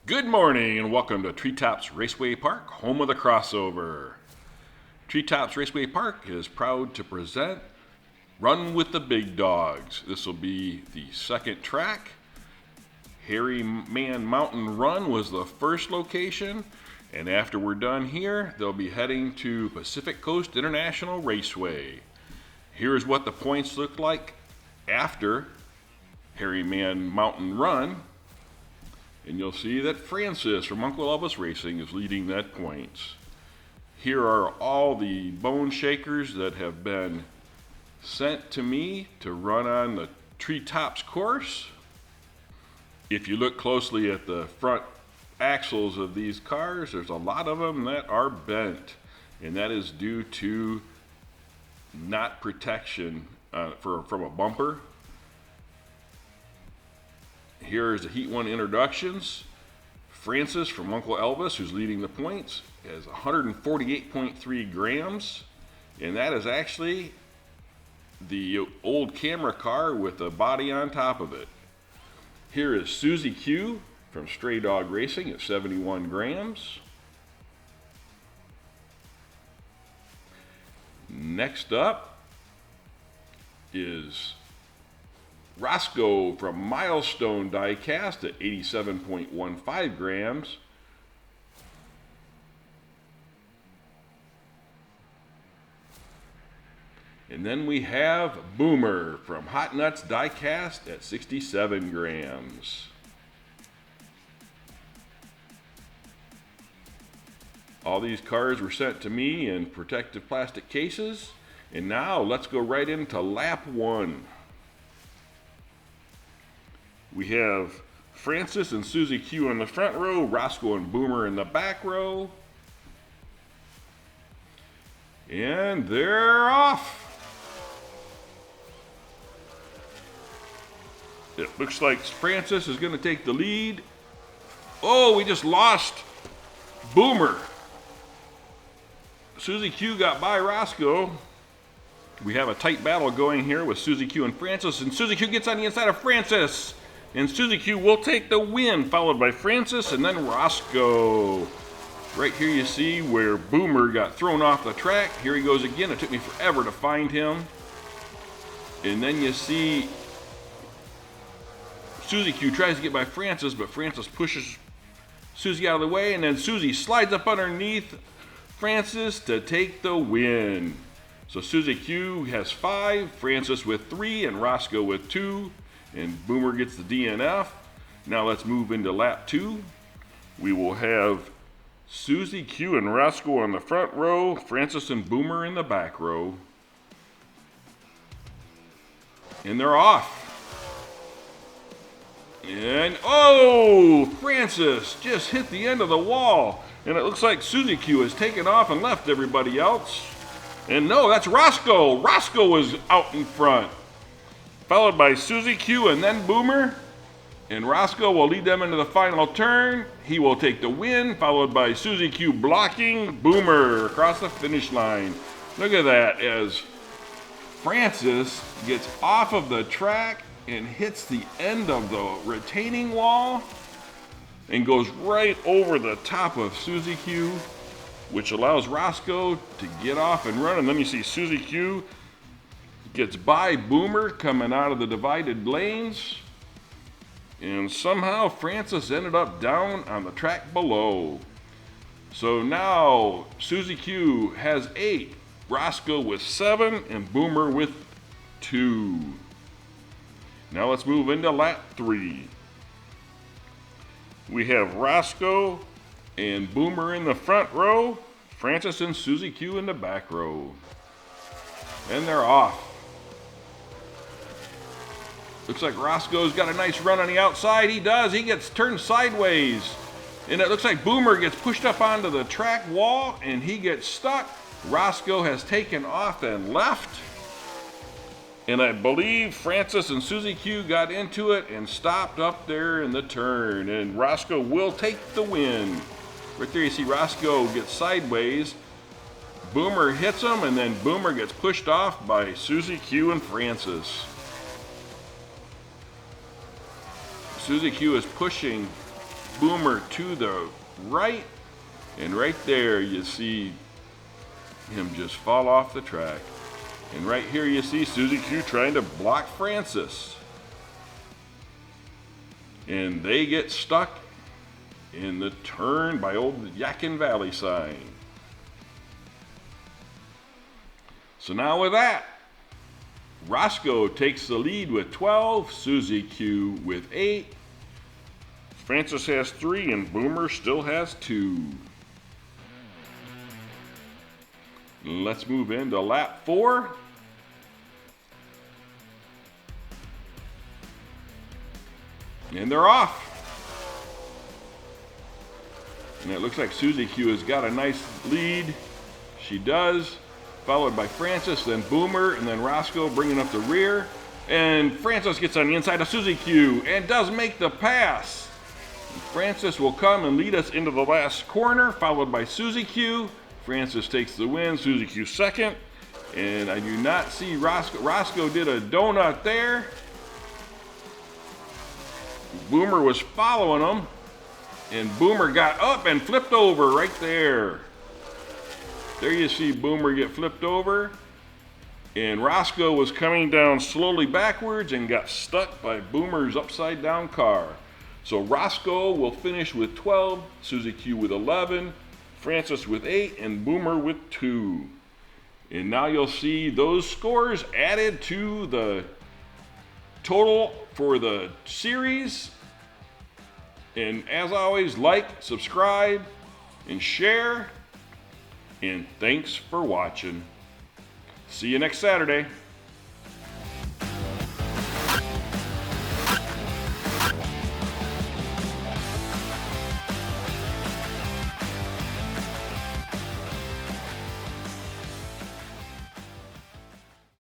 Good morning and welcome to Treetops Raceway Park, home of the crossover. Treetops Raceway Park is proud to present Run with the Big Dogs. This will be the second track. Hairy Man Mountain Run was the first location, and after we're done here, they'll be heading to Pacific Coast International Raceway. Here's what the points look like after Hairy Man Mountain Run. And you'll see that Francis from Uncle Elvis Racing is leading that points. Here are all the bone shakers that have been sent to me to run on the Treetops course. If you look closely at the front axles of these cars, there's a lot of them that are bent. And that is due to not protection from a bumper. Here is the Heat 1 introductions. Francis from Uncle Elvis, who's leading the points, has 148.3 grams. And that is actually the old camera car with a body on top of it. Here is Susie Q from Stray Dog Racing at 71 grams. Next up is Roscoe from Milestone Diecast at 87.15 grams. And then we have Boomer from Hot Nuts Diecast at 67 grams. All these cars were sent to me in protective plastic cases. And now let's go right into lap 1. We have Francis and Susie Q in the front row, Roscoe and Boomer in the back row. And they're off. It looks like Francis is going to take the lead. Oh, we just lost Boomer. Susie Q got by Roscoe. We have a tight battle going here with Susie Q and Francis, and Susie Q gets on the inside of Francis. And Susie Q will take the win, followed by Francis and then Roscoe. Right here you see where Boomer got thrown off the track. Here he goes again. It took me forever to find him. And then you see Susie Q tries to get by Francis, but Francis pushes Susie out of the way, and then Susie slides up underneath Francis to take the win. So Susie Q has 5, Francis with 3, and Roscoe with 2. And Boomer gets the DNF. Now let's move into lap 2. We will have Susie Q and Roscoe on the front row, Francis and Boomer in the back row. And they're off. And oh, Francis just hit the end of the wall. And it looks like Susie Q has taken off and left everybody else. And no, that's Roscoe. Roscoe is out in front, followed by Susie Q and then Boomer. And Roscoe will lead them into the final turn. He will take the win, followed by Susie Q blocking Boomer across the finish line. Look at that as Francis gets off of the track and hits the end of the retaining wall and goes right over the top of Susie Q, which allows Roscoe to get off and run. And then you see Susie Q gets by Boomer coming out of the divided lanes. And somehow Francis ended up down on the track below. So now Susie Q has 8, Roscoe with 7, and Boomer with 2. Now let's move into lap 3. We have Roscoe and Boomer in the front row, Francis and Susie Q in the back row. And they're off. Looks like Roscoe's got a nice run on the outside. He does. He gets turned sideways. And it looks like Boomer gets pushed up onto the track wall and he gets stuck. Roscoe has taken off and left. And I believe Francis and Susie Q got into it and stopped up there in the turn. And Roscoe will take the win. Right there you see Roscoe get sideways. Boomer hits him, and then Boomer gets pushed off by Susie Q and Francis. Susie Q is pushing Boomer to the right. And right there you see him just fall off the track. And right here you see Susie Q trying to block Francis. And they get stuck in the turn by old Yakin Valley sign. So now with that, Roscoe takes the lead with 12, Susie Q with 8, Francis has 3, and Boomer still has 2. Let's move into lap 4. And they're off. And it looks like Susie Q has got a nice lead. She does. Followed by Francis, then Boomer, and then Roscoe bringing up the rear. And Francis gets on the inside of Susie Q and does make the pass. Francis will come and lead us into the last corner, followed by Susie Q. Francis takes the win, Susie Q second. And I do not see Roscoe. Roscoe did a donut there. Boomer was following him. And Boomer got up and flipped over right there. There you see Boomer get flipped over. And Roscoe was coming down slowly backwards and got stuck by Boomer's upside down car. So Roscoe will finish with 12, Susie Q with 11, Francis with 8, and Boomer with 2. And now you'll see those scores added to the total for the series. And as always, like, subscribe, and share. And thanks for watching. See you next Saturday.